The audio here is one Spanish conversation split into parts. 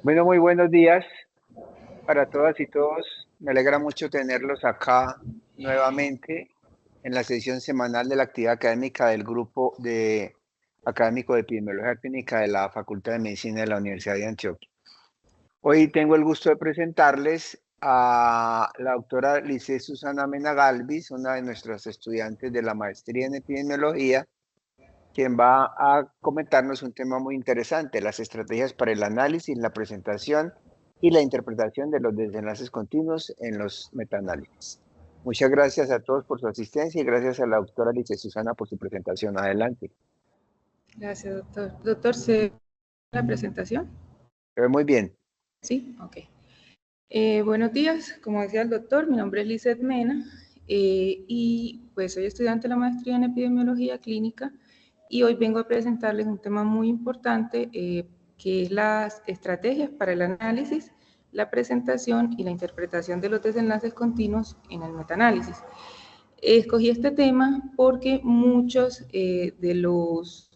Bueno, muy buenos días para todas y todos. Me alegra mucho tenerlos acá nuevamente en la sesión semanal de la actividad académica del grupo académico de epidemiología clínica de la Facultad de Medicina de la Universidad de Antioquia. Hoy tengo el gusto de presentarles a la doctora Lice Susana Mena Galvis, una de nuestras estudiantes de la maestría en epidemiología, quien va a comentarnos un tema muy interesante: las estrategias para el análisis, la presentación y la interpretación de los desenlaces continuos en los metaanálisis. Muchas gracias a todos por su asistencia y gracias a la doctora Alicia Susana por su presentación. Adelante. Gracias, doctor. Doctor, ¿se ve la presentación? Se ve muy bien. Sí, ok. Buenos días, como decía el doctor, mi nombre es Lizeth Mena y pues soy estudiante de la maestría en epidemiología clínica y hoy vengo a presentarles un tema muy importante que es las estrategias para el análisis, la presentación y la interpretación de los desenlaces continuos en el metaanálisis. Escogí este tema porque muchos de los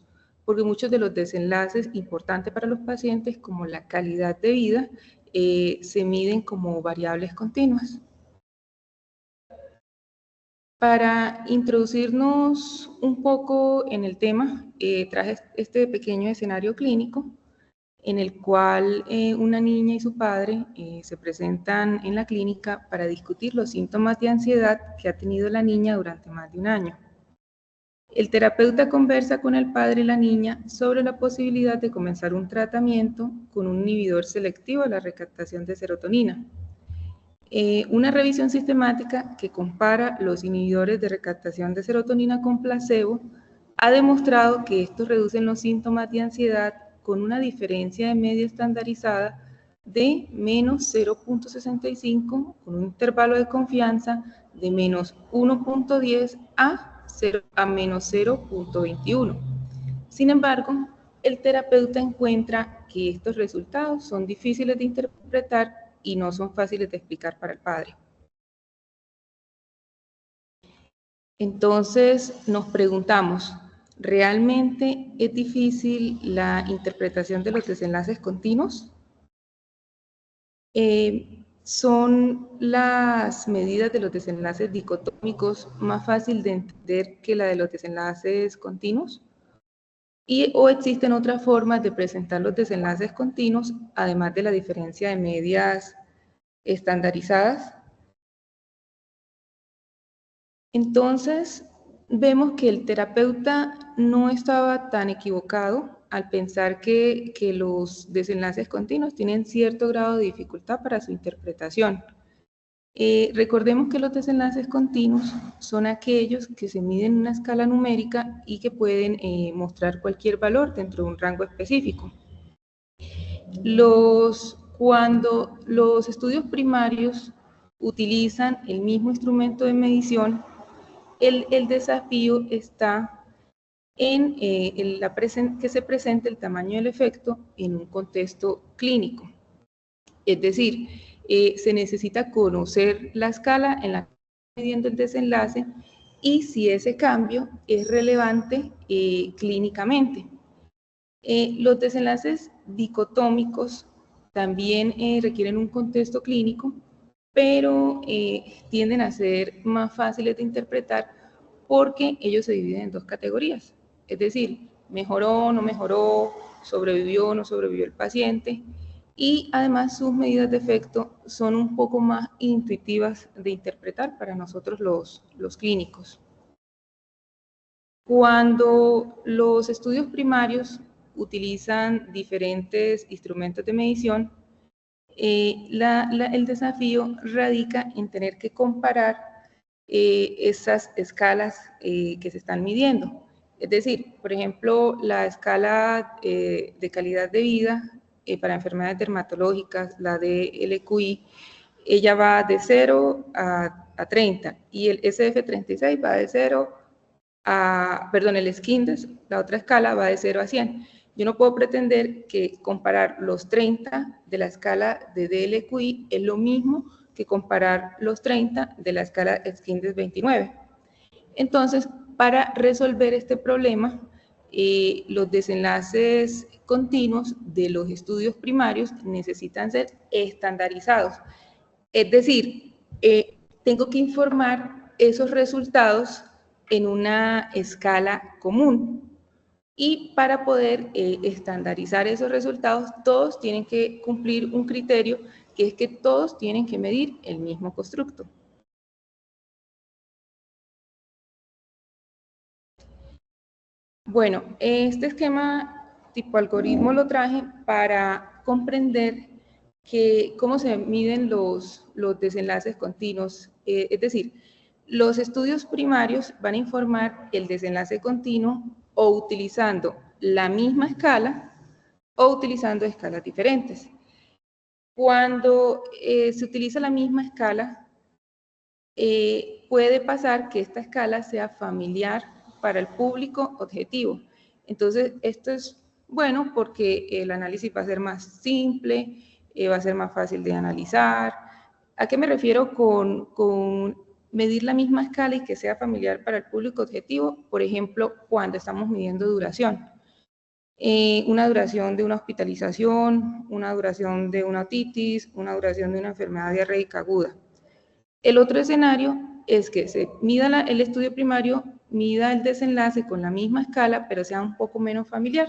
desenlaces importantes para los pacientes, como la calidad de vida, se miden como variables continuas. Para introducirnos un poco en el tema, traje este pequeño escenario clínico en el cual una niña y su padre se presentan en la clínica para discutir los síntomas de ansiedad que ha tenido la niña durante más de un año. El terapeuta conversa con el padre y la niña sobre la posibilidad de comenzar un tratamiento con un inhibidor selectivo de la recaptación de serotonina. Una revisión sistemática que compara los inhibidores de recaptación de serotonina con placebo ha demostrado que estos reducen los síntomas de ansiedad con una diferencia de media estandarizada de menos 0.65 con un intervalo de confianza de menos 1.10 a menos 0.21. Sin embargo, el terapeuta encuentra que estos resultados son difíciles de interpretar y no son fáciles de explicar para el padre. Entonces nos preguntamos, ¿realmente es difícil la interpretación de los desenlaces continuos? ¿Son las medidas de los desenlaces dicotómicos más fácil de entender que la de los desenlaces continuos? ¿O existen otras formas de presentar los desenlaces continuos, además de la diferencia de medias estandarizadas? Entonces, vemos que el terapeuta no estaba tan equivocado al pensar que los desenlaces continuos tienen cierto grado de dificultad para su interpretación. Recordemos que los desenlaces continuos son aquellos que se miden en una escala numérica y que pueden mostrar cualquier valor dentro de un rango específico. Cuando los estudios primarios utilizan el mismo instrumento de medición, el desafío está en que se presente el tamaño del efecto en un contexto clínico. Es decir, se necesita conocer la escala en la que está midiendo el desenlace y si ese cambio es relevante clínicamente. Los desenlaces dicotómicos también requieren un contexto clínico, pero tienden a ser más fáciles de interpretar porque ellos se dividen en dos categorías, es decir, mejoró, no mejoró, sobrevivió, no sobrevivió el paciente, y además sus medidas de efecto son un poco más intuitivas de interpretar para nosotros los clínicos. Cuando los estudios primarios utilizan diferentes instrumentos de medición, el desafío radica en tener que comparar esas escalas que se están midiendo. Es decir, por ejemplo, la escala de calidad de vida para enfermedades dermatológicas, la de LQI, ella va de 0 a 30 y el SF36 va de 0 el SKINDES, la otra escala va de 0 a 100. Yo no puedo pretender que comparar los 30 de la escala de DLQI es lo mismo que comparar los 30 de la escala SKINDES 29. Entonces, para resolver este problema, los desenlaces continuos de los estudios primarios necesitan ser estandarizados. Es decir, tengo que informar esos resultados en una escala común. Y para poder estandarizar esos resultados, todos tienen que cumplir un criterio, que es que todos tienen que medir el mismo constructo. Bueno, este esquema tipo algoritmo lo traje para comprender cómo se miden los desenlaces continuos. Es decir, los estudios primarios van a informar el desenlace continuo o utilizando la misma escala o utilizando escalas diferentes. Cuando se utiliza la misma escala, puede pasar que esta escala sea familiar para el público objetivo. Entonces, esto es bueno porque el análisis va a ser más simple, va a ser más fácil de analizar. ¿A qué me refiero con medir la misma escala y que sea familiar para el público objetivo? Por ejemplo, cuando estamos midiendo duración. Una duración de una hospitalización, una duración de una otitis, una duración de una enfermedad diarreica aguda. El otro escenario es que se mida el estudio primario, mida el desenlace con la misma escala, pero sea un poco menos familiar.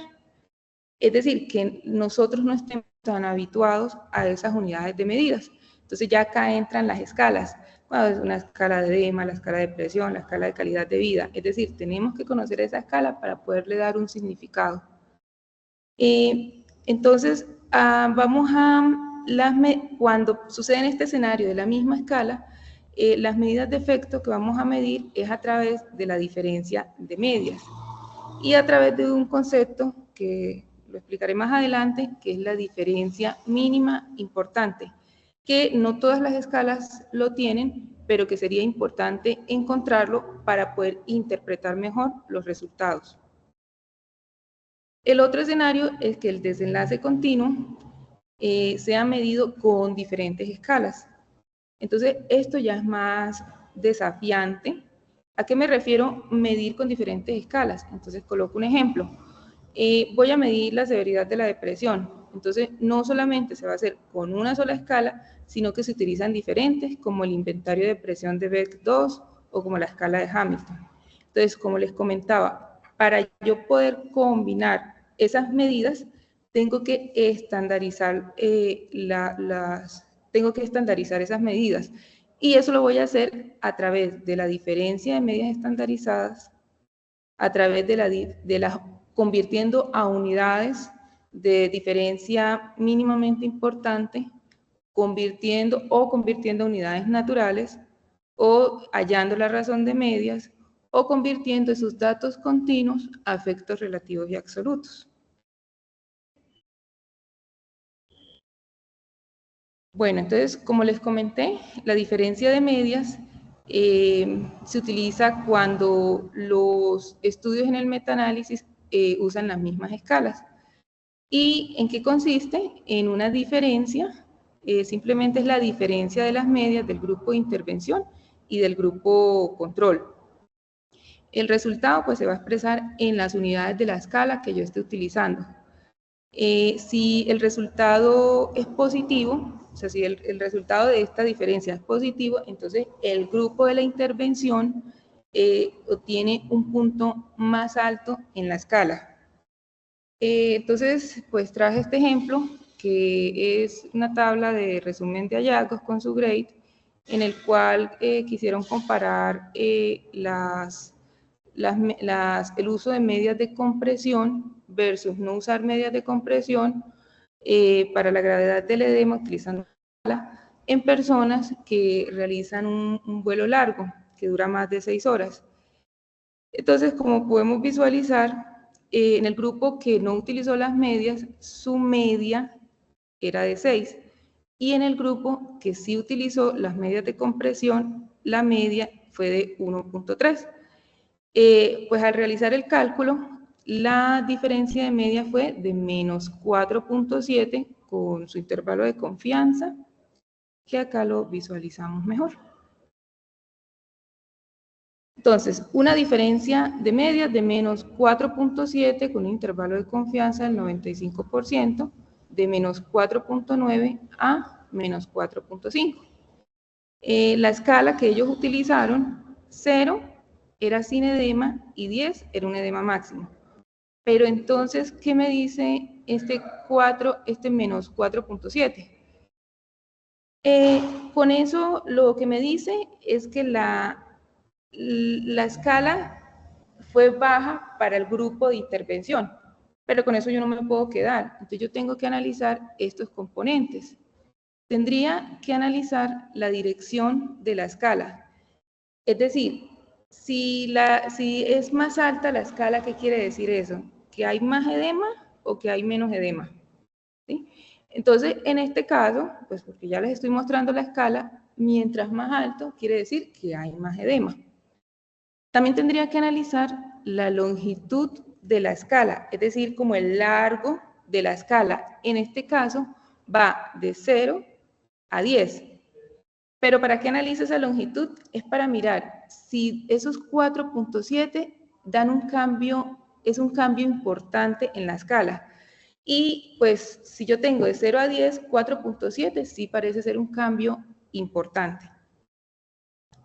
Es decir, que nosotros no estemos tan habituados a esas unidades de medidas. Entonces ya acá entran las escalas. Bueno, es una escala de edema, la escala de presión, la escala de calidad de vida. Es decir, tenemos que conocer esa escala para poderle dar un significado. Entonces, cuando sucede en este escenario de la misma escala, las medidas de efecto que vamos a medir es a través de la diferencia de medias y a través de un concepto que lo explicaré más adelante, que es la diferencia mínima importante, que no todas las escalas lo tienen, pero que sería importante encontrarlo para poder interpretar mejor los resultados. El otro escenario es que el desenlace continuo sea medido con diferentes escalas. Entonces, esto ya es más desafiante. ¿A qué me refiero medir con diferentes escalas? Entonces, coloco un ejemplo. Voy a medir la severidad de la depresión. Entonces, no solamente se va a hacer con una sola escala, sino que se utilizan diferentes, como el inventario de depresión de Beck 2 o como la escala de Hamilton. Entonces, como les comentaba, para yo poder combinar esas medidas, tengo que estandarizar esas medidas. Y eso lo voy a hacer a través de la diferencia de medidas estandarizadas, a través de las convirtiendo a unidades de diferencia mínimamente importante, convirtiendo a unidades naturales, o hallando la razón de medias, o convirtiendo esos datos continuos a efectos relativos y absolutos. Bueno, entonces, como les comenté, la diferencia de medias se utiliza cuando los estudios en el metaanálisis usan las mismas escalas. ¿Y en qué consiste? En una diferencia, simplemente es la diferencia de las medias del grupo de intervención y del grupo control. El resultado pues se va a expresar en las unidades de la escala que yo esté utilizando. Si el resultado es positivo, o sea, si el resultado de esta diferencia es positivo, entonces el grupo de la intervención obtiene un punto más alto en la escala. Entonces, pues traje este ejemplo, que es una tabla de resumen de hallazgos con su grade, en el cual quisieron comparar el uso de medias de compresión versus no usar medias de compresión para la gravedad del edema utilizando en personas que realizan un vuelo largo, que dura más de 6 horas. Entonces, como podemos visualizar, en el grupo que no utilizó las medias, su media era de 6. Y en el grupo que sí utilizó las medias de compresión, la media fue de 1.3. Pues al realizar el cálculo, la diferencia de media fue de menos 4.7 con su intervalo de confianza, que acá lo visualizamos mejor. Entonces, una diferencia de medias de menos 4.7 con un intervalo de confianza del 95%, de menos 4.9 a menos 4.5. La escala que ellos utilizaron, 0 era sin edema y 10 era un edema máximo. Pero entonces, ¿qué me dice este menos 4.7? Con eso lo que me dice es que la escala fue baja para el grupo de intervención, pero con eso yo no me puedo quedar. Entonces yo tengo que analizar estos componentes. Tendría que analizar la dirección de la escala. Es decir, si es más alta la escala, ¿qué quiere decir eso? ¿Que hay más edema o que hay menos edema? ¿Sí? Entonces, en este caso, pues porque ya les estoy mostrando la escala, mientras más alto quiere decir que hay más edema. También tendría que analizar la longitud de la escala, es decir, como el largo de la escala. En este caso, va de 0 a 10. Pero ¿para qué analizo esa longitud? Es para mirar si esos 4.7 dan un cambio, es un cambio importante en la escala. Y pues si yo tengo de 0 a 10, 4.7 sí parece ser un cambio importante.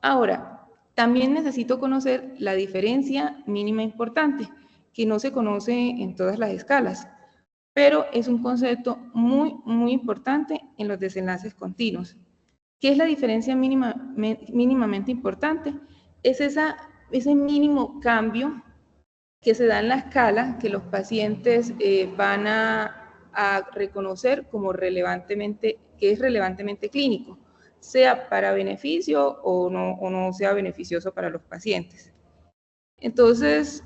Ahora, también necesito conocer la diferencia mínima importante, que no se conoce en todas las escalas, pero es un concepto muy importante en los desenlaces continuos. ¿Qué es la diferencia mínimamente importante? Es ese mínimo cambio que se da en la escala que los pacientes van a reconocer como que es relevantemente clínico, sea para beneficio o no sea beneficioso para los pacientes. Entonces,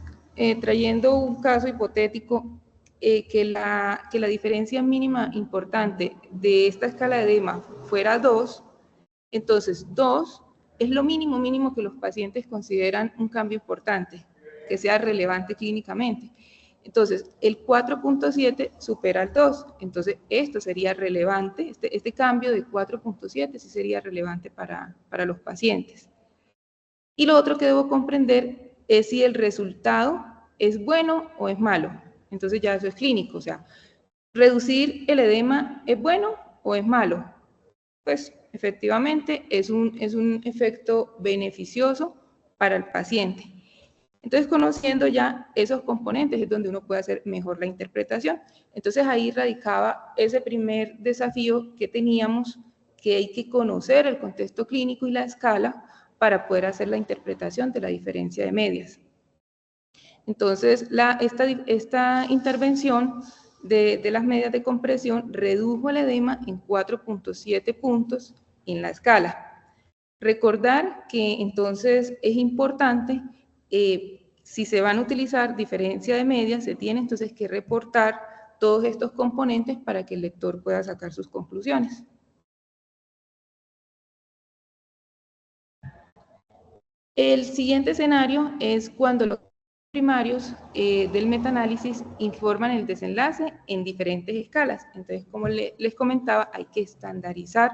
trayendo un caso hipotético, que la diferencia mínima importante de esta escala de edema fuera 2, entonces 2 es lo mínimo que los pacientes consideran un cambio importante, que sea relevante clínicamente. Entonces, el 4.7 supera el 2, entonces esto sería relevante, este cambio de 4.7 sí sería relevante para los pacientes. Y lo otro que debo comprender es si el resultado es bueno o es malo. Entonces ya eso es clínico, o sea, reducir el edema es bueno o es malo. Pues efectivamente es un efecto beneficioso para el paciente. Entonces, conociendo ya esos componentes es donde uno puede hacer mejor la interpretación. Entonces, ahí radicaba ese primer desafío que teníamos, que hay que conocer el contexto clínico y la escala para poder hacer la interpretación de la diferencia de medias. Entonces, esta intervención de las medias de compresión redujo el edema en 4.7 puntos en la escala. Recordar que entonces es importante, si se van a utilizar diferencia de medias, se tiene entonces que reportar todos estos componentes para que el lector pueda sacar sus conclusiones. El siguiente escenario es cuando los primarios del metaanálisis informan el desenlace en diferentes escalas. Entonces, como les comentaba, hay que estandarizar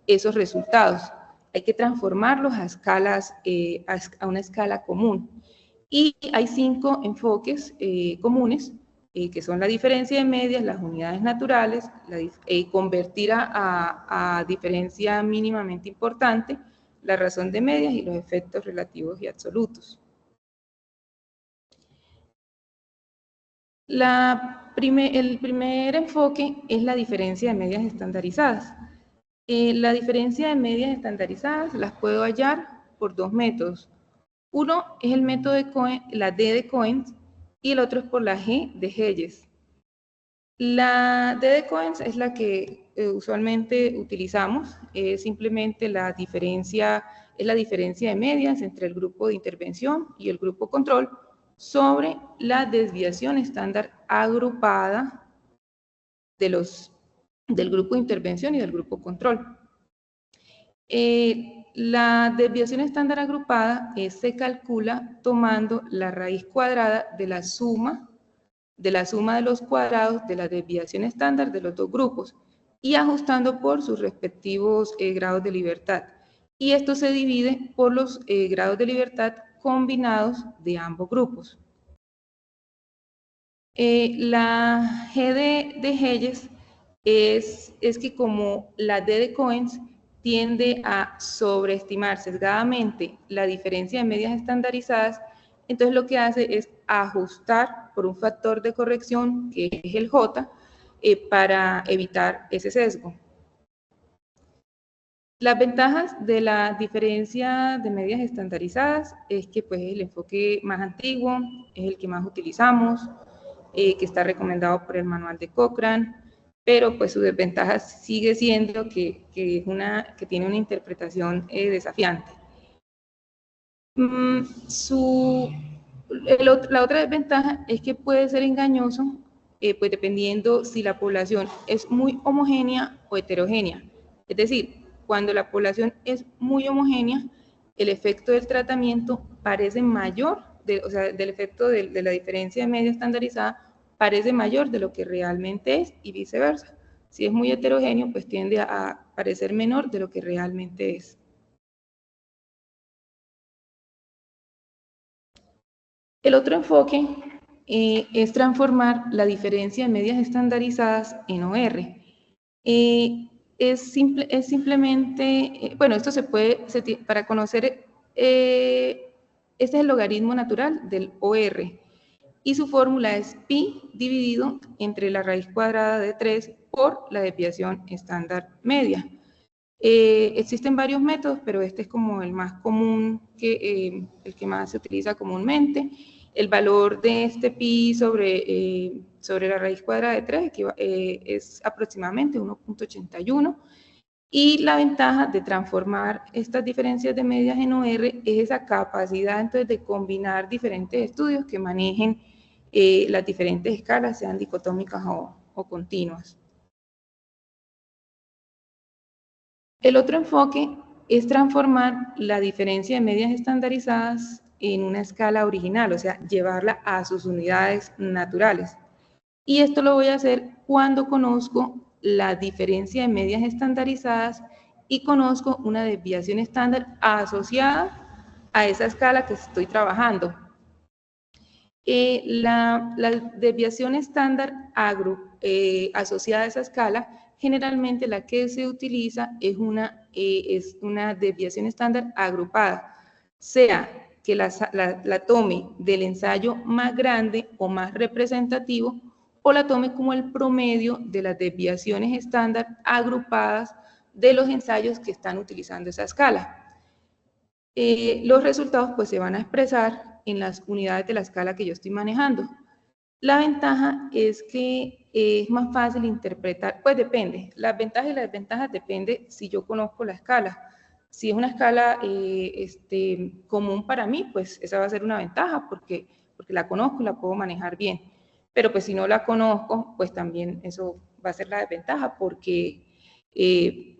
esos resultados. Hay que transformarlos a escalas, a una escala común. Y hay 5 enfoques comunes, que son la diferencia de medias, las unidades naturales, convertir a diferencia mínimamente importante, la razón de medias y los efectos relativos y absolutos. El primer enfoque es la diferencia de medias estandarizadas. La diferencia de medias estandarizadas las puedo hallar por 2 métodos. Uno es el método de Cohen, la D de Cohen, y el otro es por la G de Hayes. La D de Cohen es la que usualmente utilizamos, es simplemente la diferencia de medias entre el grupo de intervención y el grupo control sobre la desviación estándar agrupada del grupo de intervención y del grupo control. La desviación estándar agrupada se calcula tomando la raíz cuadrada de la suma de los cuadrados de la desviación estándar de los dos grupos y ajustando por sus respectivos grados de libertad. Y esto se divide por los grados de libertad combinados de ambos grupos. La G de Hayes es que como la D de Coens tiende a sobreestimar sesgadamente la diferencia de medias estandarizadas, entonces lo que hace es ajustar por un factor de corrección, que es el J, para evitar ese sesgo. Las ventajas de la diferencia de medias estandarizadas es que pues, es el enfoque más antiguo, es el que más utilizamos, que está recomendado por el manual de Cochrane, pero pues su desventaja sigue siendo que tiene una interpretación desafiante. La otra desventaja es que puede ser engañoso, pues dependiendo si la población es muy homogénea o heterogénea. Es decir, cuando la población es muy homogénea, el efecto del tratamiento parece mayor, o sea, del efecto de la diferencia de media estandarizada parece mayor de lo que realmente es y viceversa. Si es muy heterogéneo, pues tiende a parecer menor de lo que realmente es. El otro enfoque es transformar la diferencia de medias estandarizadas en OR. Es simplemente, bueno, esto se puede, para conocer, este es el logaritmo natural del OR, y su fórmula es pi dividido entre la raíz cuadrada de 3 por la desviación estándar media. Existen varios métodos, pero este es como el más común, el que más se utiliza comúnmente. El valor de este pi sobre la raíz cuadrada de 3 es aproximadamente 1.81. Y la ventaja de transformar estas diferencias de medias en OR es esa capacidad entonces de combinar diferentes estudios que manejen las diferentes escalas, sean dicotómicas o continuas. El otro enfoque es transformar la diferencia de medias estandarizadas en una escala original, o sea, llevarla a sus unidades naturales. Y esto lo voy a hacer cuando conozco la diferencia de medias estandarizadas y conozco una desviación estándar asociada a esa escala que estoy trabajando. La desviación estándar asociada a esa escala, generalmente la que se utiliza es una desviación estándar agrupada, sea que la tome del ensayo más grande o más representativo, o la tome como el promedio de las desviaciones estándar agrupadas de los ensayos que están utilizando esa escala. Los resultados pues se van a expresar en las unidades de la escala que yo estoy manejando. La ventaja es que es más fácil interpretar, pues depende, las ventajas y las desventajas depende si yo conozco la escala. Si es una escala común para mí, pues esa va a ser una ventaja porque la conozco y la puedo manejar bien. Pero pues si no la conozco, pues también eso va a ser la desventaja porque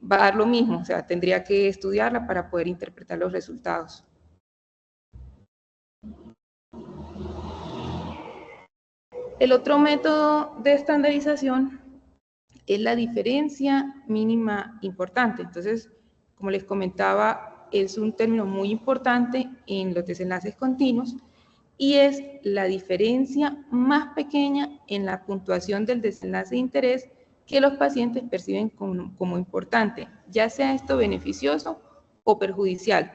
va a dar lo mismo, o sea, tendría que estudiarla para poder interpretar los resultados. El otro método de estandarización es la diferencia mínima importante. Entonces, como les comentaba, es un término muy importante en los desenlaces continuos y es la diferencia más pequeña en la puntuación del desenlace de interés que los pacientes perciben como importante, ya sea esto beneficioso o perjudicial.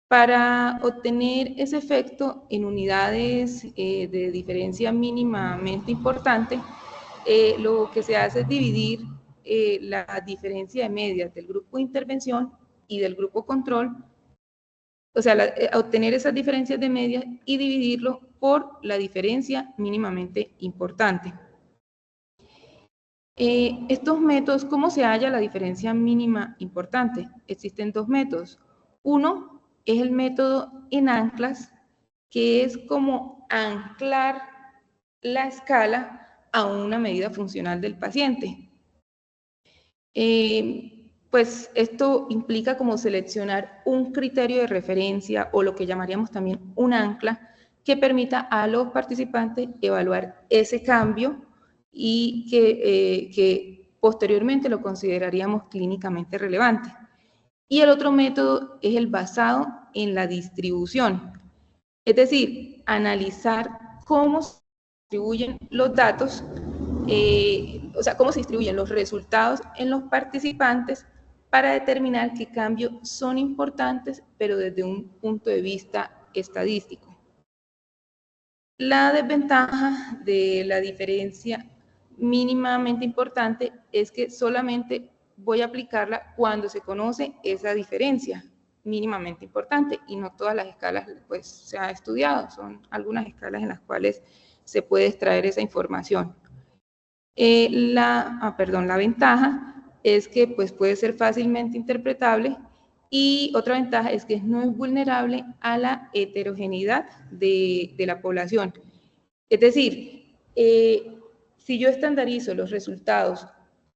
Para obtener ese efecto en unidades de diferencia mínimamente importante, lo que se hace es dividir la diferencia de medias del grupo de intervención y del grupo control, o sea, obtener esas diferencias de medias y dividirlo por la diferencia mínimamente importante. Estos métodos, ¿cómo se halla la diferencia mínima importante? Existen dos métodos. Uno es el método en anclas, que es como anclar la escala a una medida funcional del paciente. Pues esto implica como seleccionar un criterio de referencia o lo que llamaríamos también un ancla que permita a los participantes evaluar ese cambio y que posteriormente lo consideraríamos clínicamente relevante. Y el otro método es el basado en la distribución. Es decir, analizar cómo se distribuyen los datos, o sea, cómo se distribuyen los resultados en los participantes para determinar qué cambios son importantes, pero desde un punto de vista estadístico. La desventaja de la diferencia mínimamente importante es que solamente voy a aplicarla cuando se conoce esa diferencia mínimamente importante y no todas las escalas pues se ha estudiado, son algunas escalas en las cuales se puede extraer esa información. La ventaja es que pues puede ser fácilmente interpretable y otra ventaja es que no es vulnerable a la heterogeneidad de la población. Es decir, si yo estandarizo los resultados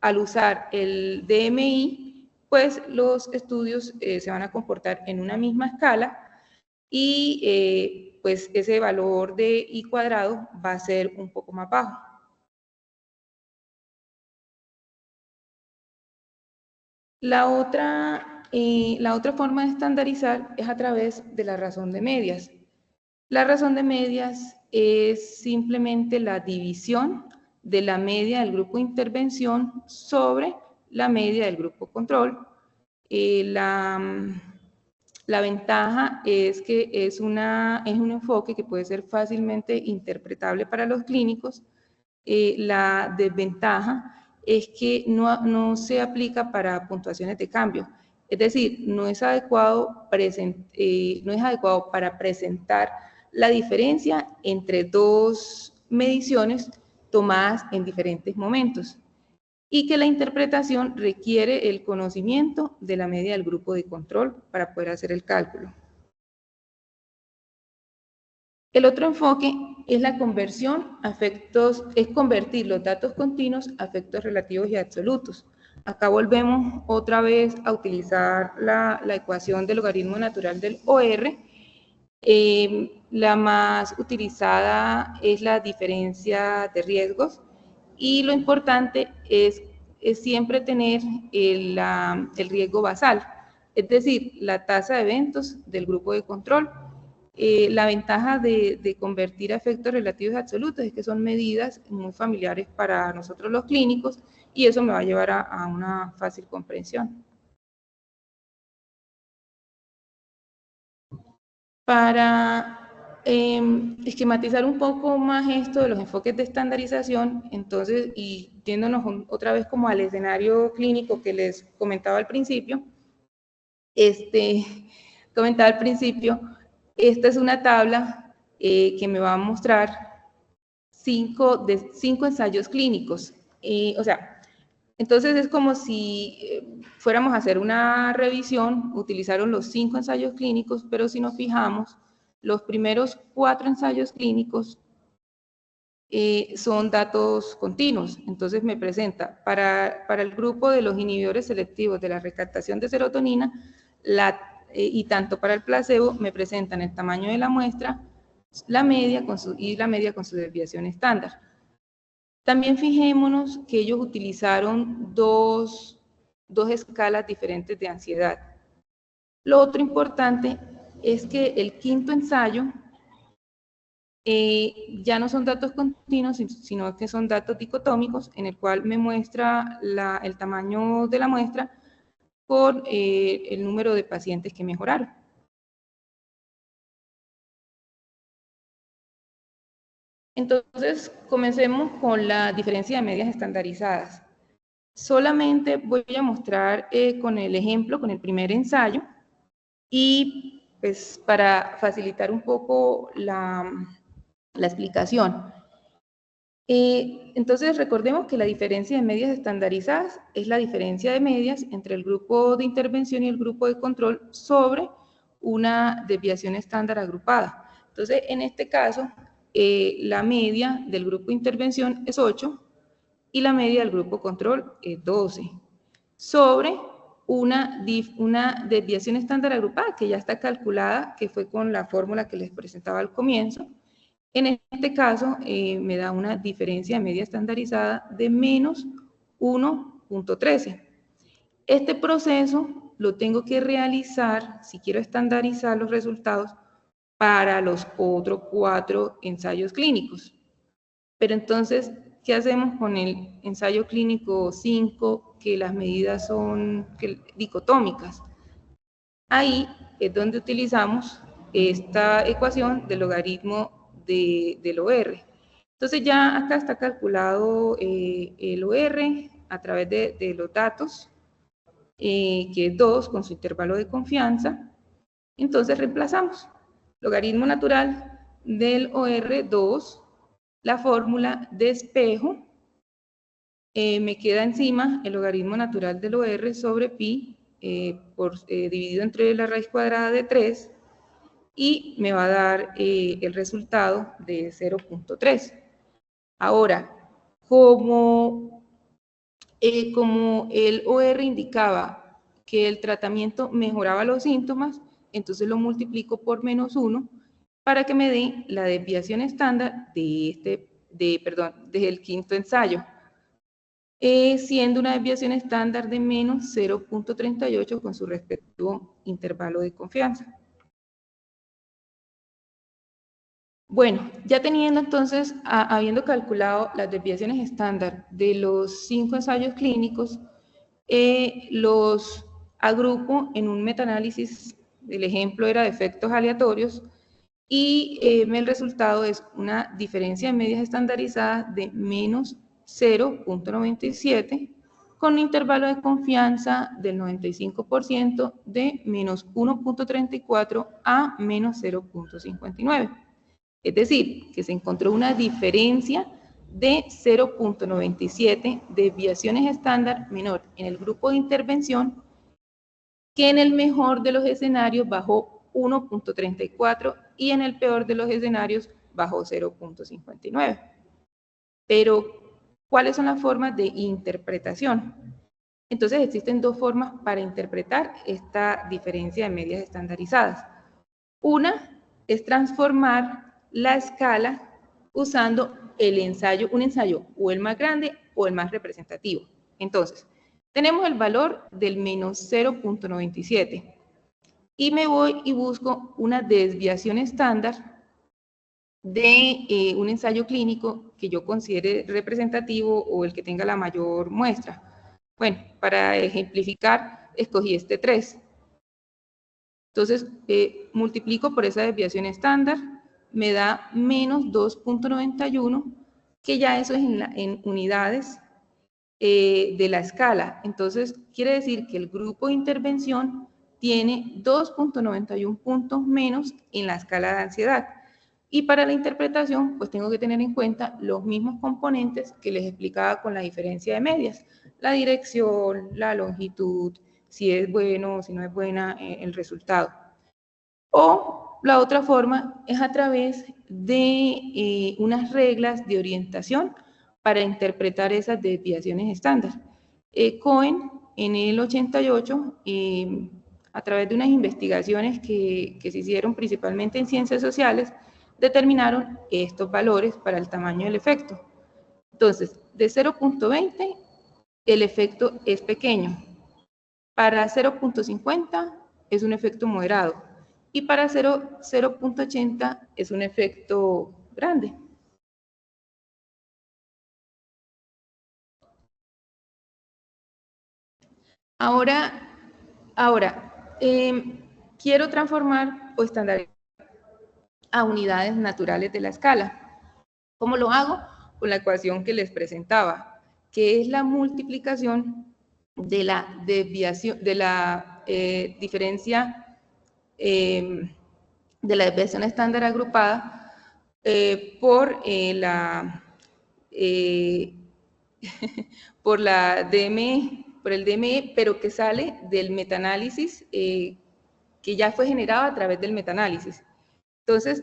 al usar el DMI, pues los estudios se van a comportar en una misma escala y pues ese valor de I cuadrado va a ser un poco más bajo. La otra forma de estandarizar es a través de la razón de medias. La razón de medias es simplemente la división de la media del grupo de intervención sobre la media del grupo control. La ventaja es que es un enfoque que puede ser fácilmente interpretable para los clínicos. La desventaja es que no se aplica para puntuaciones de cambio. Es decir, no es adecuado para presentar la diferencia entre dos mediciones tomadas en diferentes momentos y que la interpretación requiere el conocimiento de la media del grupo de control para poder hacer el cálculo. El otro enfoque es la conversión a efectos, es convertir los datos continuos a efectos relativos y absolutos. Acá volvemos otra vez a utilizar la ecuación del logaritmo natural del OR. La más utilizada es la diferencia de riesgos y lo importante es siempre tener el riesgo basal, es decir, la tasa de eventos del grupo de control. La ventaja de convertir a efectos relativos y absolutos es que son medidas muy familiares para nosotros los clínicos y eso me va a llevar a una fácil comprensión. Para esquematizar un poco más esto de los enfoques de estandarización, entonces, y yéndonos otra vez como al escenario clínico que les comentaba al principio, esta es una tabla que me va a mostrar 5 ensayos clínicos. O sea, entonces es como si fuéramos a hacer una revisión, utilizaron los 5 ensayos clínicos, pero si nos fijamos, los primeros 4 ensayos clínicos son datos continuos. Entonces me presenta, para el grupo de los inhibidores selectivos de la recaptación de serotonina, y tanto para el placebo, me presentan el tamaño de la muestra, la media con su desviación estándar. También fijémonos que ellos utilizaron dos escalas diferentes de ansiedad. Lo otro importante es que el quinto ensayo ya no son datos continuos, sino que son datos dicotómicos, en el cual me muestra el tamaño de la muestra por el número de pacientes que mejoraron. Entonces, comencemos con la diferencia de medias estandarizadas. Solamente voy a mostrar con el ejemplo, con el primer ensayo, y pues para facilitar un poco la explicación. Entonces, recordemos que la diferencia de medias estandarizadas es la diferencia de medias entre el grupo de intervención y el grupo de control sobre una desviación estándar agrupada. Entonces, en este caso, la media del grupo de intervención es 8 y la media del grupo control es 12, sobre una desviación estándar agrupada que ya está calculada, que fue con la fórmula que les presentaba al comienzo. En este caso, me da una diferencia de media estandarizada de menos 1.13. Este proceso lo tengo que realizar, si quiero estandarizar los resultados, para los otros 4 ensayos clínicos. Pero entonces, ¿qué hacemos con el ensayo clínico 5, que las medidas son dicotómicas? Ahí es donde utilizamos esta ecuación del logaritmo del OR. Entonces ya acá está calculado el OR a través de los datos, que es 2 con su intervalo de confianza. Entonces reemplazamos logaritmo natural del OR 2, la fórmula de espejo, me queda encima el logaritmo natural del OR sobre pi dividido entre la raíz cuadrada de 3, y me va a dar el resultado de 0.3. Ahora, como el OR indicaba que el tratamiento mejoraba los síntomas, entonces lo multiplico por -1 para que me dé la desviación estándar del quinto ensayo, siendo una desviación estándar de menos 0.38 con su respectivo intervalo de confianza. Bueno, ya teniendo entonces, habiendo calculado las desviaciones estándar de los 5 ensayos clínicos, los agrupo en un metaanálisis. El ejemplo era de efectos aleatorios, y el resultado es una diferencia de medias estandarizadas de menos 0.97 con un intervalo de confianza del 95% de menos 1.34 a menos 0.59. Es decir, que se encontró una diferencia de 0.97 desviaciones estándar menor en el grupo de intervención, que en el mejor de los escenarios bajó 1.34 y en el peor de los escenarios bajó 0.59. Pero, ¿cuáles son las formas de interpretación? Entonces, existen 2 formas para interpretar esta diferencia de medias estandarizadas. Una es transformar la escala usando un ensayo o el más grande o el más representativo. Entonces, tenemos el valor del menos 0.97 y me voy y busco una desviación estándar de un ensayo clínico que yo considere representativo o el que tenga la mayor muestra. Bueno, para ejemplificar, escogí este 3. Entonces, multiplico por esa desviación estándar, me da menos 2.91, que ya eso es en unidades de la escala. Entonces, quiere decir que el grupo de intervención tiene 2.91 puntos menos en la escala de ansiedad. Y para la interpretación, pues tengo que tener en cuenta los mismos componentes que les explicaba con la diferencia de medias. La dirección, la longitud, si es bueno o si no es buena el resultado. O la otra forma es a través de unas reglas de orientación para interpretar esas desviaciones estándar. Cohen, en el 88, a través de unas investigaciones que se hicieron principalmente en ciencias sociales, determinaron estos valores para el tamaño del efecto. Entonces, de 0.20, el efecto es pequeño. Para 0.50 es un efecto moderado. Y para 0.80 es un efecto grande. Ahora quiero transformar o estandarizar a unidades naturales de la escala. ¿Cómo lo hago? Con la ecuación que les presentaba, que es la multiplicación de la desviación, de la diferencia de la desviación estándar agrupada por por la DME, por el DME, pero que sale del metaanálisis que ya fue generado a través del metaanálisis. Entonces,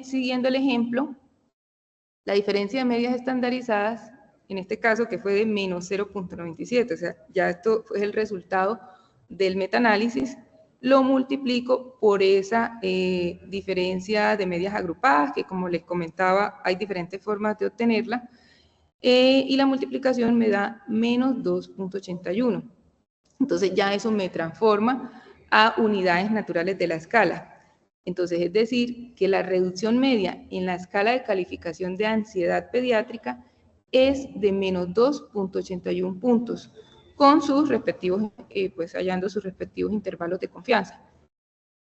siguiendo el ejemplo, la diferencia de medias estandarizadas, en este caso que fue de menos 0.97, o sea, ya esto fue el resultado del metaanálisis, lo multiplico por esa diferencia de medias agrupadas, que como les comentaba, hay diferentes formas de obtenerla, y la multiplicación me da menos 2.81. Entonces ya eso me transforma a unidades naturales de la escala. Entonces, es decir, que la reducción media en la escala de calificación de ansiedad pediátrica es de menos 2.81 puntos, con sus respectivos, pues hallando sus respectivos intervalos de confianza.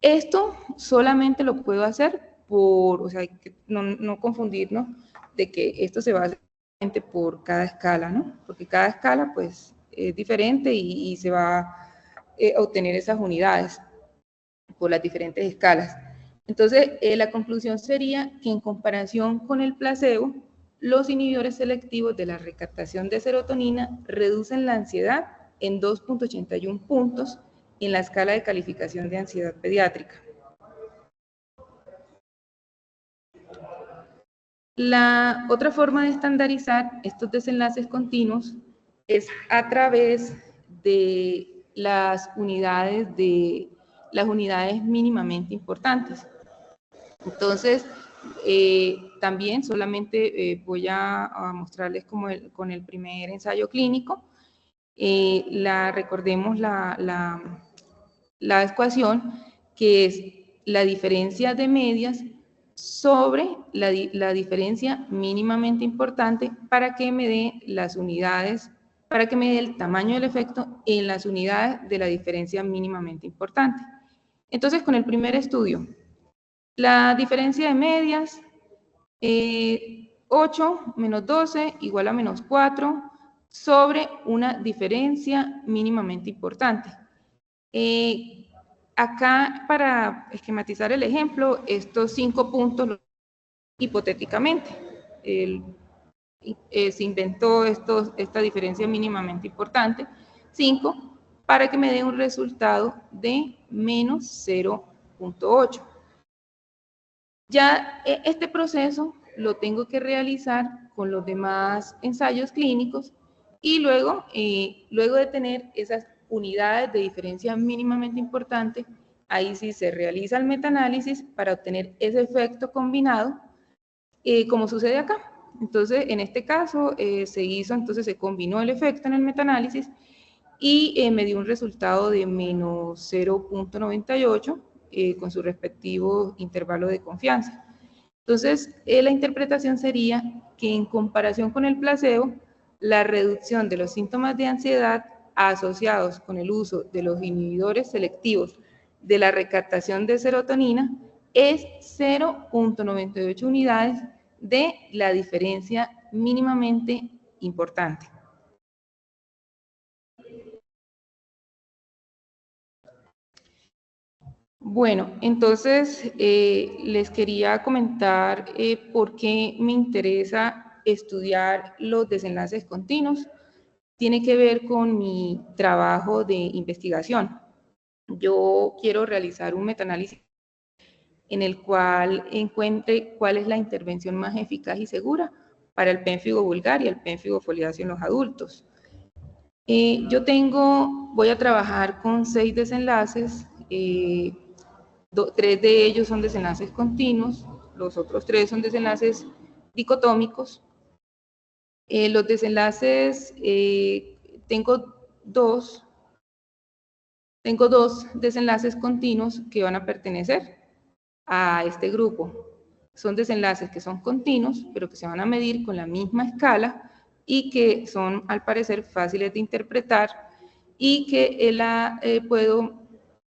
Esto solamente lo puedo hacer o sea, no confundirnos de que esto se va a hacer por cada escala, ¿no? Porque cada escala, pues, es diferente y se va a obtener esas unidades por las diferentes escalas. Entonces, la conclusión sería que en comparación con el placebo, los inhibidores selectivos de la recaptación de serotonina reducen la ansiedad en 2.81 puntos en la escala de calificación de ansiedad pediátrica. La otra forma de estandarizar estos desenlaces continuos es a través de las unidades mínimamente importantes. Entonces, también solamente voy a mostrarles con el primer ensayo clínico. Recordemos la ecuación, que es la diferencia de medias sobre la diferencia mínimamente importante para que me dé las unidades, para que me dé el tamaño del efecto en las unidades de la diferencia mínimamente importante. Entonces, con el primer estudio, la diferencia de medias, 8 menos 12 igual a menos 4 sobre una diferencia mínimamente importante. Acá, para esquematizar el ejemplo, estos 5 puntos, hipotéticamente, se inventó esta diferencia mínimamente importante, 5, para que me dé un resultado de menos 0.8. Ya este proceso lo tengo que realizar con los demás ensayos clínicos y luego de tener esas unidades de diferencia mínimamente importante, ahí sí se realiza el metaanálisis para obtener ese efecto combinado, como sucede acá. Entonces, en este caso, se combinó el efecto en el metaanálisis y me dio un resultado de menos 0.98 con su respectivo intervalo de confianza. Entonces, la interpretación sería que en comparación con el placebo, la reducción de los síntomas de ansiedad asociados con el uso de los inhibidores selectivos de la recaptación de serotonina es 0.98 unidades de la diferencia mínimamente importante. Bueno, entonces les quería comentar por qué me interesa estudiar los desenlaces continuos. Tiene que ver con mi trabajo de investigación. Yo quiero realizar un metaanálisis en el cual encuentre cuál es la intervención más eficaz y segura para el pénfigo vulgar y el pénfigo foliáceo en los adultos. Voy a trabajar con 6 desenlaces, 3 de ellos son desenlaces continuos, los otros 3 son desenlaces dicotómicos. Los desenlaces, tengo dos desenlaces continuos que van a pertenecer a este grupo. Son desenlaces que son continuos, pero que se van a medir con la misma escala y que son, al parecer, fáciles de interpretar y que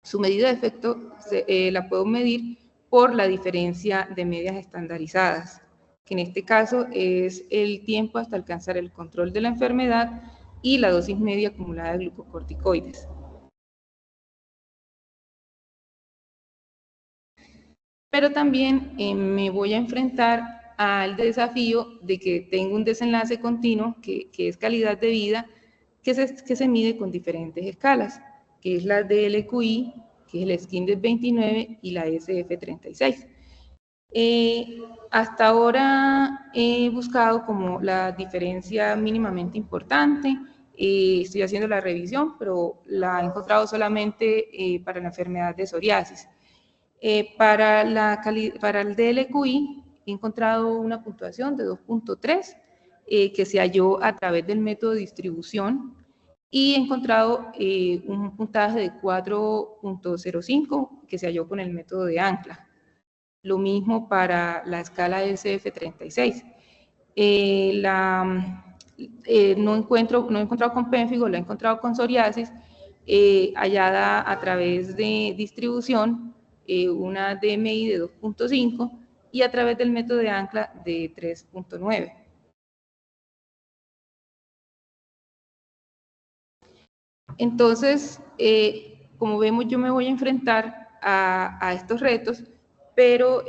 su medida de efecto la puedo medir por la diferencia de medias estandarizadas, que en este caso es el tiempo hasta alcanzar el control de la enfermedad y la dosis media acumulada de glucocorticoides. Pero también me voy a enfrentar al desafío de que tengo un desenlace continuo, que es calidad de vida, que se mide con diferentes escalas, que es la DLQI, que es el SKINDES 29 y la SF36. Hasta ahora he buscado como la diferencia mínimamente importante, estoy haciendo la revisión, pero la he encontrado solamente para la enfermedad de psoriasis. Para el DLQI he encontrado una puntuación de 2.3 que se halló a través del método de distribución y he encontrado un puntaje de 4.05 que se halló con el método de ancla. Lo mismo para la escala SF36. No he encontrado con pénfigo, lo he encontrado con psoriasis, hallada a través de distribución, una DMI de 2.5 y a través del método de ancla de 3.9. Entonces, como vemos, yo me voy a enfrentar a estos retos, pero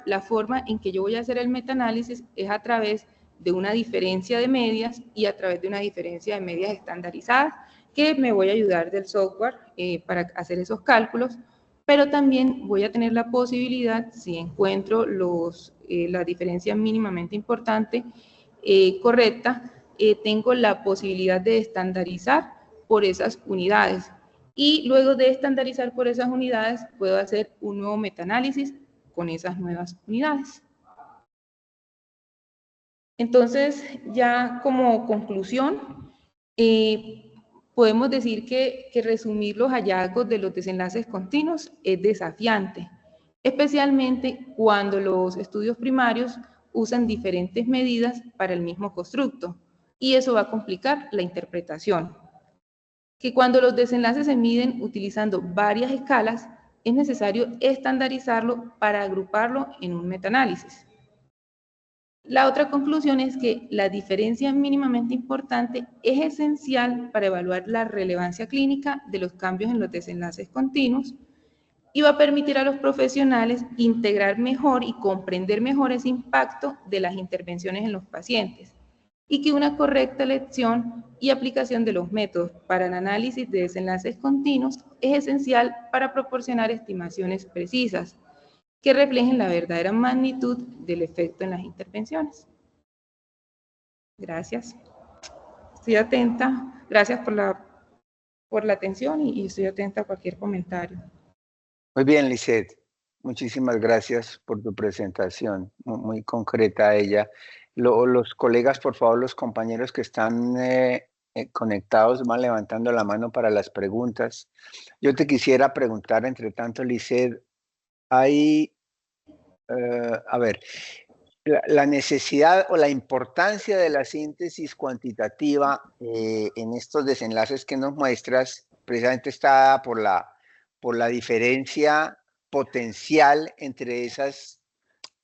la forma en que yo voy a hacer el metaanálisis es a través de una diferencia de medias y a través de una diferencia de medias estandarizadas, que me voy a ayudar del software para hacer esos cálculos, pero también voy a tener la posibilidad, si encuentro la diferencia mínimamente importante correcta, tengo la posibilidad de estandarizar por esas unidades. Y luego de estandarizar por esas unidades, puedo hacer un nuevo metaanálisis con esas nuevas unidades. Entonces, ya como conclusión, podemos decir que resumir los hallazgos de los desenlaces continuos es desafiante, especialmente cuando los estudios primarios usan diferentes medidas para el mismo constructo, y eso va a complicar la interpretación. Que cuando los desenlaces se miden utilizando varias escalas, es necesario estandarizarlo para agruparlo en un metaanálisis. La otra conclusión es que la diferencia mínimamente importante es esencial para evaluar la relevancia clínica de los cambios en los desenlaces continuos y va a permitir a los profesionales integrar mejor y comprender mejor ese impacto de las intervenciones en los pacientes, y que una correcta elección y aplicación de los métodos para el análisis de desenlaces continuos es esencial para proporcionar estimaciones precisas que reflejen la verdadera magnitud del efecto en las intervenciones. Gracias. Estoy atenta. Gracias por la atención y estoy atenta a cualquier comentario. Muy bien, Lisette. Muchísimas gracias por tu presentación, muy concreta ella. Los colegas, por favor, los compañeros que están conectados, van levantando la mano para las preguntas. Yo te quisiera preguntar, entre tanto, Lisette, hay, a ver, la necesidad o la importancia de la síntesis cuantitativa en estos desenlaces que nos muestras, precisamente está por la diferencia potencial entre esas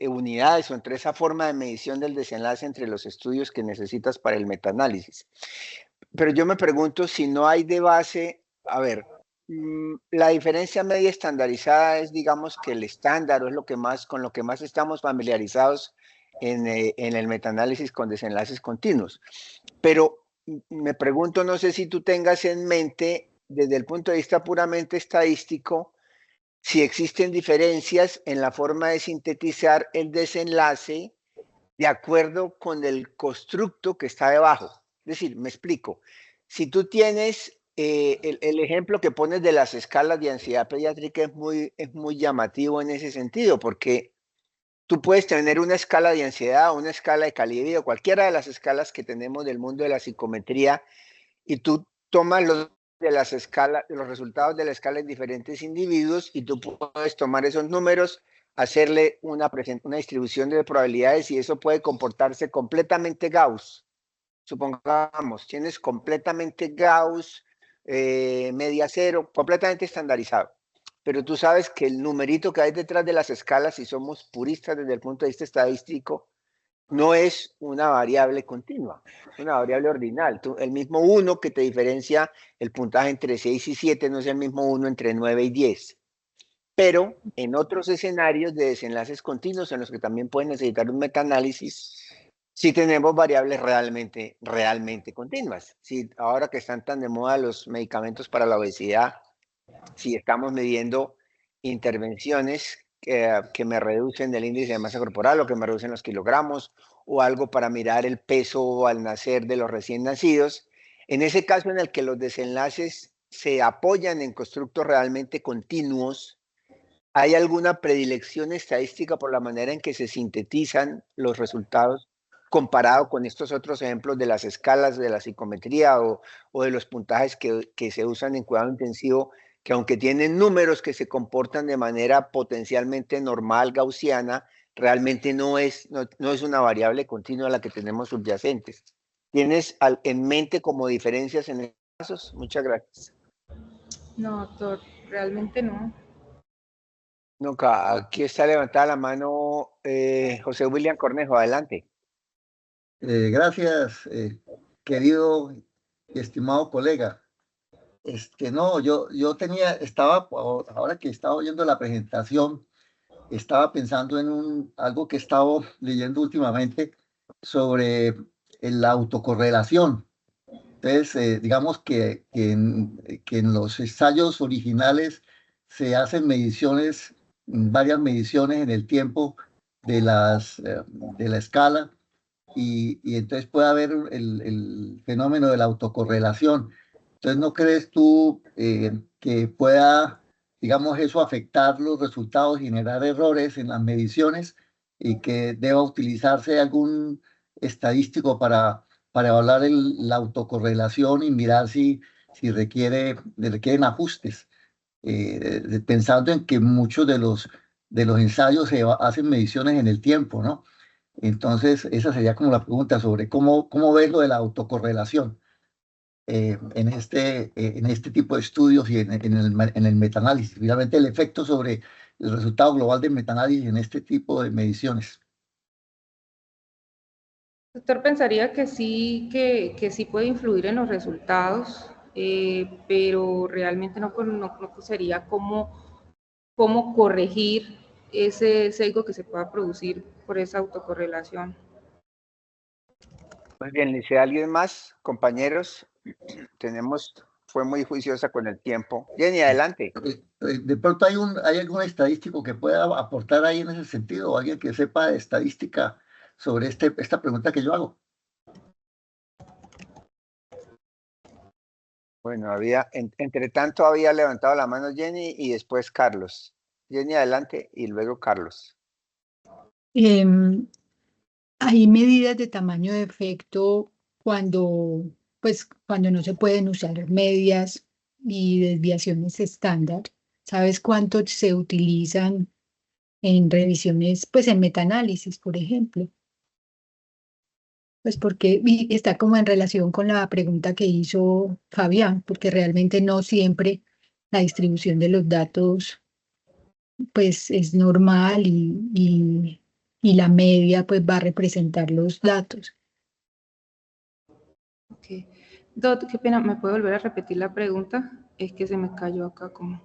unidades o entre esa forma de medición del desenlace entre los estudios que necesitas para el metaanálisis. Pero yo me pregunto si no hay de base, a ver, la diferencia media estandarizada es, digamos, que el estándar o es con lo que más estamos familiarizados en el metaanálisis con desenlaces continuos. Pero me pregunto, no sé si tú tengas en mente, desde el punto de vista puramente estadístico, si existen diferencias en la forma de sintetizar el desenlace de acuerdo con el constructo que está debajo. Es decir, me explico. Si tú tienes el ejemplo que pones de las escalas de ansiedad pediátrica es muy llamativo en ese sentido, porque tú puedes tener una escala de ansiedad, una escala de calidad de vida, cualquiera de las escalas que tenemos del mundo de la psicometría, y tú tomas los resultados de la escala en diferentes individuos y tú puedes tomar esos números, hacerle una distribución de probabilidades y eso puede comportarse completamente Gauss. Supongamos, tienes completamente Gauss, media cero, completamente estandarizado. Pero tú sabes que el numerito que hay detrás de las escalas, si somos puristas desde el punto de vista estadístico, no es una variable continua, es una variable ordinal. El mismo 1 que te diferencia el puntaje entre 6 y 7 no es el mismo 1 entre 9 y 10. Pero en otros escenarios de desenlaces continuos en los que también pueden necesitar un metaanálisis, sí tenemos variables realmente continuas. Sí, ahora que están tan de moda los medicamentos para la obesidad, si estamos midiendo intervenciones que me reducen el índice de masa corporal o que me reducen los kilogramos o algo para mirar el peso al nacer de los recién nacidos. En ese caso en el que los desenlaces se apoyan en constructos realmente continuos, ¿hay alguna predilección estadística por la manera en que se sintetizan los resultados comparado con estos otros ejemplos de las escalas de la psicometría o de los puntajes que se usan en cuidado intensivo, que aunque tienen números que se comportan de manera potencialmente normal, gaussiana, realmente no es una variable continua la que tenemos subyacentes. ¿Tienes en mente como diferencias en estos casos? Muchas gracias. No, doctor, realmente no. No, aquí está levantada la mano José William Cornejo, adelante. Gracias, querido y estimado colega. No, yo ahora que estaba oyendo la presentación, estaba pensando en algo que he estado leyendo últimamente sobre la autocorrelación. Entonces, digamos que en los ensayos originales se hacen mediciones, varias mediciones en el tiempo de de la escala y entonces puede haber el fenómeno de la autocorrelación. Entonces, ¿no crees tú que pueda, digamos, eso afectar los resultados, generar errores en las mediciones y que deba utilizarse algún estadístico para evaluar la autocorrelación y mirar si requieren ajustes? Pensando en que muchos de los ensayos hacen mediciones en el tiempo, ¿no? Entonces, esa sería como la pregunta sobre cómo ves lo de la autocorrelación en este tipo de estudios y en el metaanálisis. Finalmente, el efecto sobre el resultado global del metaanálisis en este tipo de mediciones. Doctor, pensaría que sí puede influir en los resultados, pero realmente no sería cómo corregir ese sesgo que se pueda producir por esa autocorrelación. Muy bien, dice alguien más, compañeros. Fue muy juiciosa con el tiempo. Jenny, adelante. De pronto hay algún estadístico que pueda aportar ahí en ese sentido, o alguien que sepa de estadística sobre esta pregunta que yo hago. Bueno, entre tanto había levantado la mano Jenny y después Carlos. Jenny, adelante, y luego Carlos. Hay medidas de tamaño de efecto cuando no se pueden usar medias y desviaciones estándar. ¿Sabes cuánto se utilizan en revisiones, pues en metaanálisis, por ejemplo? Pues porque y está como en relación con la pregunta que hizo Fabián, porque realmente no siempre la distribución de los datos pues es normal y la media pues va a representar los datos. Ok. Dot, qué pena, ¿me puede volver a repetir la pregunta? Es que se me cayó acá como...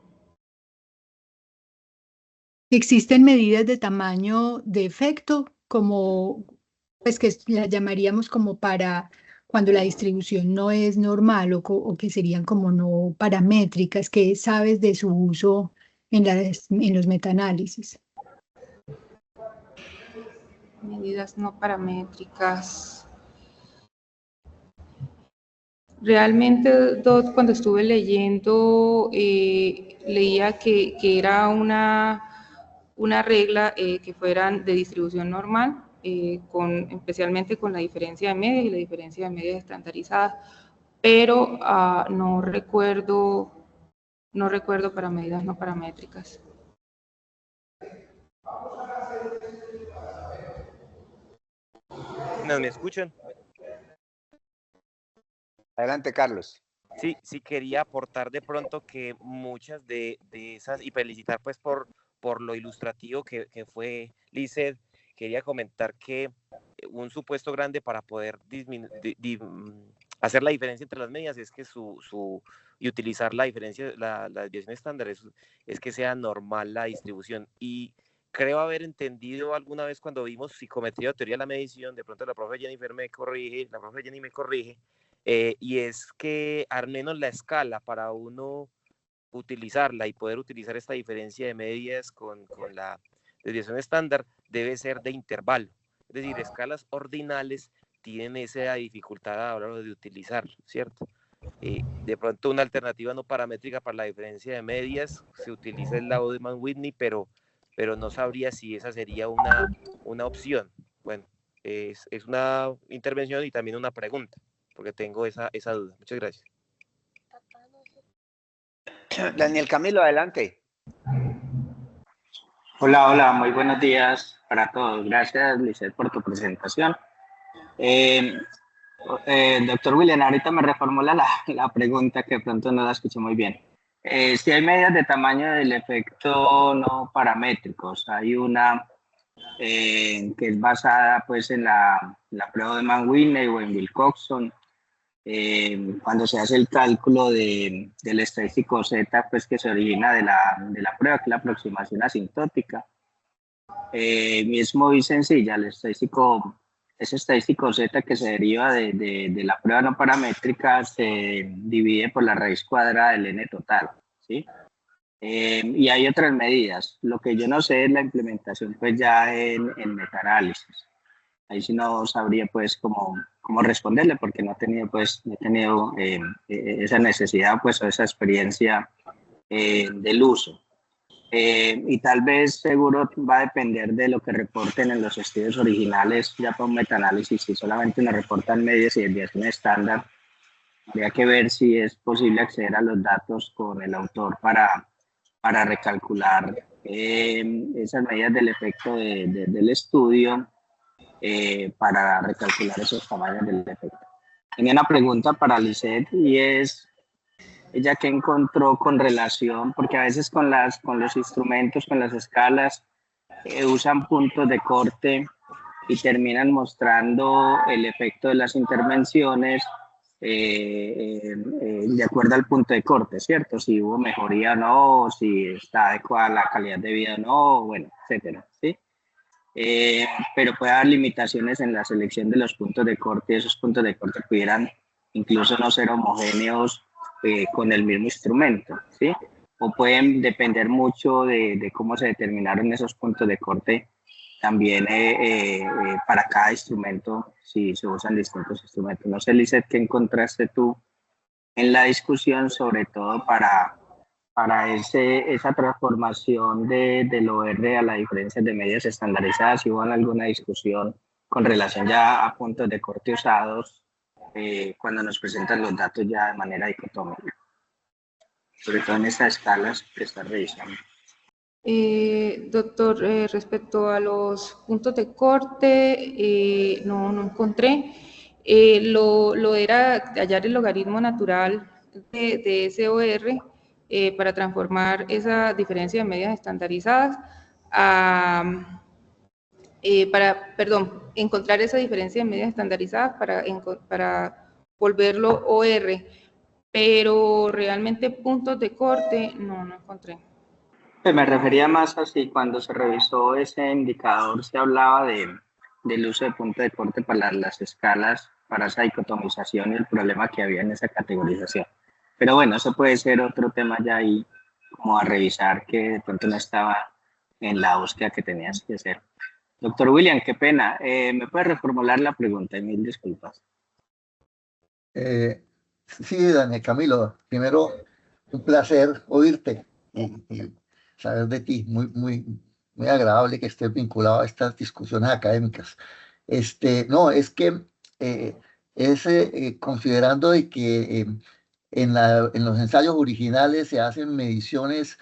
Existen medidas de tamaño de efecto como, pues que las llamaríamos como para cuando la distribución no es normal o que serían como no paramétricas, que sabes de su uso en los metaanálisis. Medidas no paramétricas. Realmente, Dot, cuando estuve leyendo, leía que era una regla que fueran de distribución normal, especialmente con la diferencia de medias y la diferencia de medias estandarizadas, pero no recuerdo para medidas no paramétricas. ¿No me escuchan? Adelante, Carlos. Sí, quería aportar de pronto que muchas de esas, y felicitar pues por lo ilustrativo que fue Lizeth, quería comentar que un supuesto grande para poder hacer la diferencia entre las medias es que y utilizar la diferencia, la desviación estándar es que sea normal la distribución. Y creo haber entendido alguna vez cuando vimos psicometría o teoría de la medición, de pronto la profe Jenny me corrige, y es que al menos la escala para uno utilizarla y poder utilizar esta diferencia de medias con la desviación estándar debe ser de intervalo. Es decir, escalas ordinales tienen esa dificultad a la hora de utilizarlo, ¿cierto? De pronto una alternativa no paramétrica para la diferencia de medias se utiliza el Laudman-Whitney, pero no sabría si esa sería una opción. Bueno, es una intervención y también una pregunta, porque tengo esa duda. Muchas gracias. Daniel Camilo, adelante. Hola, hola, muy buenos días para todos. Gracias, Lizeth, por tu presentación. Doctor William, ahorita me reformula la pregunta que de pronto no la escuché muy bien. Si hay medidas de tamaño del efecto no paramétricos, hay una que es basada pues en la prueba de Mann-Whitney o en Wilcoxon, cuando se hace el cálculo del estadístico Z, pues que se origina de la prueba, que es la aproximación asintótica. Y es muy sencilla, ese estadístico Z que se deriva de la prueba no paramétrica se divide por la raíz cuadrada del n total, ¿sí? Y hay otras medidas. Lo que yo no sé es la implementación pues ya en metaanálisis. Ahí sí no sabría pues cómo responderle porque no he tenido esa necesidad pues o esa experiencia del uso. Y tal vez seguro va a depender de lo que reporten en los estudios originales ya para un metaanálisis. Si solamente nos reportan medias y desviaciones estándar, habría que ver si es posible acceder a los datos con el autor para recalcular esas medidas del efecto del estudio, para recalcular esos tamaños del efecto. Tenía una pregunta para Lizeth y es, ella que encontró con relación, porque a veces con los instrumentos, con las escalas, usan puntos de corte y terminan mostrando el efecto de las intervenciones de acuerdo al punto de corte, ¿cierto? Si hubo mejoría o no, si está adecuada la calidad de vida o no, bueno, etcétera, ¿sí? Pero puede haber limitaciones en la selección de los puntos de corte y esos puntos de corte pudieran incluso no ser homogéneos con el mismo instrumento, ¿sí? O pueden depender mucho de cómo se determinaron esos puntos de corte también para cada instrumento, si se usan distintos instrumentos. No sé, Lizeth, ¿qué encontraste tú en la discusión, sobre todo para esa transformación del OR a la diferencia de medidas estandarizadas? Si hubo alguna discusión con relación ya a puntos de corte usados cuando nos presentan los datos ya de manera dicotómica, sobre todo en estas escalas que está revisando. Doctor, respecto a los puntos de corte, no encontré. Lo era hallar el logaritmo natural de SOR para transformar esa diferencia de medidas estandarizadas encontrar esa diferencia de medidas estandarizadas para volverlo OR, pero realmente puntos de corte no encontré. Me refería más así, cuando se revisó ese indicador se hablaba del uso de punto de corte para las escalas, para esa dicotomización y el problema que había en esa categorización. Pero bueno, eso puede ser otro tema ya ahí, como a revisar, que de pronto no estaba en la búsqueda que tenías que hacer. Doctor William, qué pena, ¿me puede reformular la pregunta? Y mil disculpas. Sí, Daniel Camilo, primero un placer oírte y saber de ti, muy agradable que estés vinculado a estas discusiones académicas. No, es que considerando de que en los ensayos originales se hacen mediciones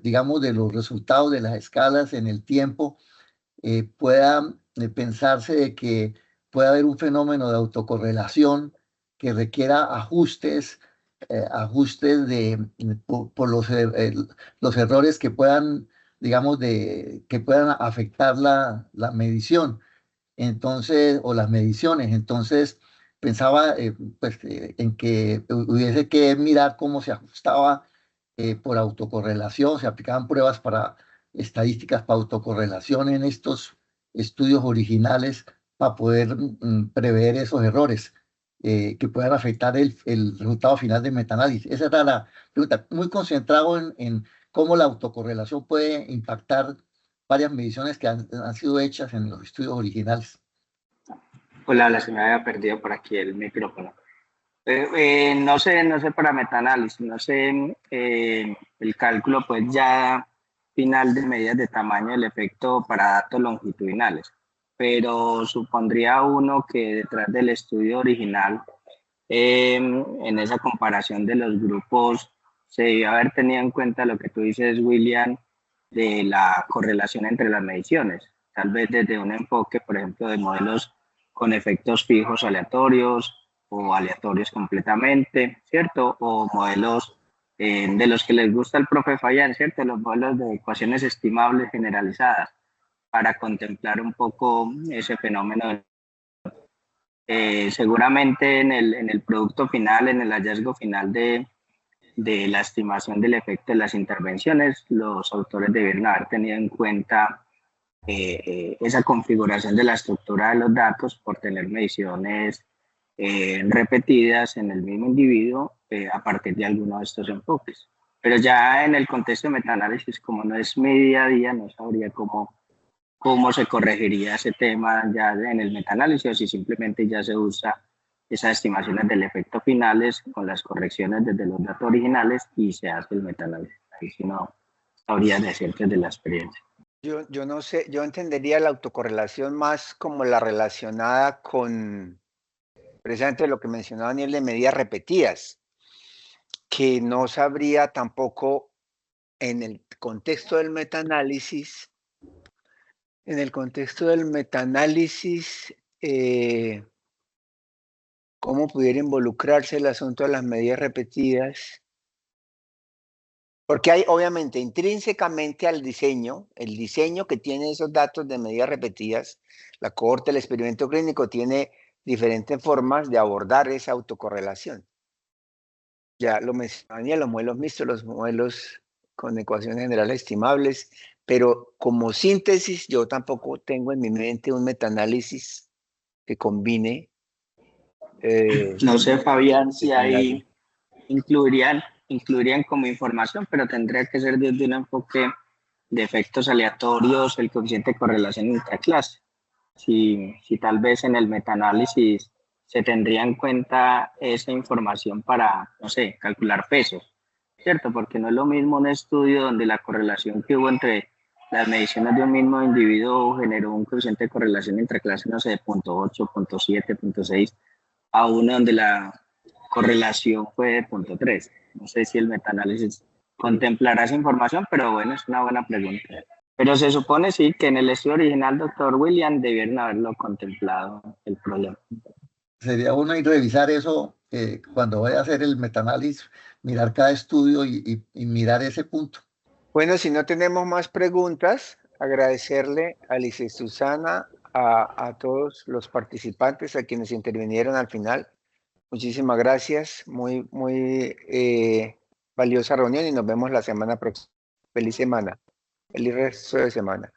digamos, de los resultados de las escalas en el tiempo, pueda pensarse de que puede haber un fenómeno de autocorrelación que requiera ajustes por los errores que puedan, digamos, que puedan afectar la medición. Entonces, o las mediciones. Entonces, pensaba en que hubiese que mirar cómo se ajustaba por autocorrelación, se aplicaban pruebas para estadísticas para autocorrelación en estos estudios originales para poder prever esos errores que puedan afectar el resultado final del metaanálisis. Esa era la pregunta, muy concentrado en cómo la autocorrelación puede impactar varias mediciones que han sido hechas en los estudios originales. Hola, se me había perdido por aquí el micrófono. No sé para metaanálisis, no sé el cálculo pues ya final de medidas de tamaño del efecto para datos longitudinales, pero supondría uno que detrás del estudio original en esa comparación de los grupos se debió haber tenido en cuenta lo que tú dices, William, de la correlación entre las mediciones, tal vez desde un enfoque, por ejemplo, de modelos con efectos fijos aleatorios o aleatorios completamente, ¿cierto? O modelos de los que les gusta el profe Fayán, ¿cierto? Los modelos de ecuaciones estimables generalizadas, para contemplar un poco ese fenómeno. Seguramente en el producto final, en el hallazgo final de la estimación del efecto de las intervenciones, los autores debieron haber tenido en cuenta esa configuración de la estructura de los datos por tener mediciones repetidas en el mismo individuo a partir de alguno de estos enfoques. Pero ya en el contexto de metaanálisis, como no es mi día a día, no sabría cómo se corregiría ese tema ya en el metaanálisis o si simplemente ya se usa esas estimaciones del efecto finales con las correcciones desde los datos originales y se hace el metaanálisis. Ahí sí no habría decirte de la experiencia. Yo no sé, yo entendería la autocorrelación más como la relacionada con precisamente lo que mencionaba Daniel de medidas repetidas, que no sabría tampoco en el contexto del metaanálisis, cómo pudiera involucrarse el asunto de las medidas repetidas. Porque hay, obviamente, intrínsecamente al diseño, el diseño que tiene esos datos de medidas repetidas, la cohorte del experimento clínico tiene diferentes formas de abordar esa autocorrelación. Ya lo mencioné, los modelos mixtos, los modelos con ecuaciones generales estimables, pero como síntesis yo tampoco tengo en mi mente un metaanálisis que combine. No sé, Fabián, si ahí incluirían como información, pero tendría que ser desde un enfoque de efectos aleatorios, el coeficiente de correlación intraclase. Si tal vez en el metaanálisis se tendría en cuenta esa información para, no sé, calcular pesos, ¿cierto? Porque no es lo mismo un estudio donde la correlación que hubo entre las mediciones de un mismo individuo generó un coeficiente de correlación intraclase, no sé, de 0.8, 0.7, 0.6, a uno donde la correlación fue de 0.3. No sé si el metaanálisis contemplará esa información, pero bueno, es una buena pregunta. Pero se supone sí que en el estudio original, doctor William, debieron haberlo contemplado el problema. Sería bueno y revisar eso cuando vaya a hacer el metaanálisis, mirar cada estudio y mirar ese punto. Bueno, si no tenemos más preguntas, agradecerle a Lice Susana, a todos los participantes, a quienes intervinieron al final. Muchísimas gracias, muy valiosa reunión y nos vemos la semana próxima. Feliz semana, feliz resto de semana.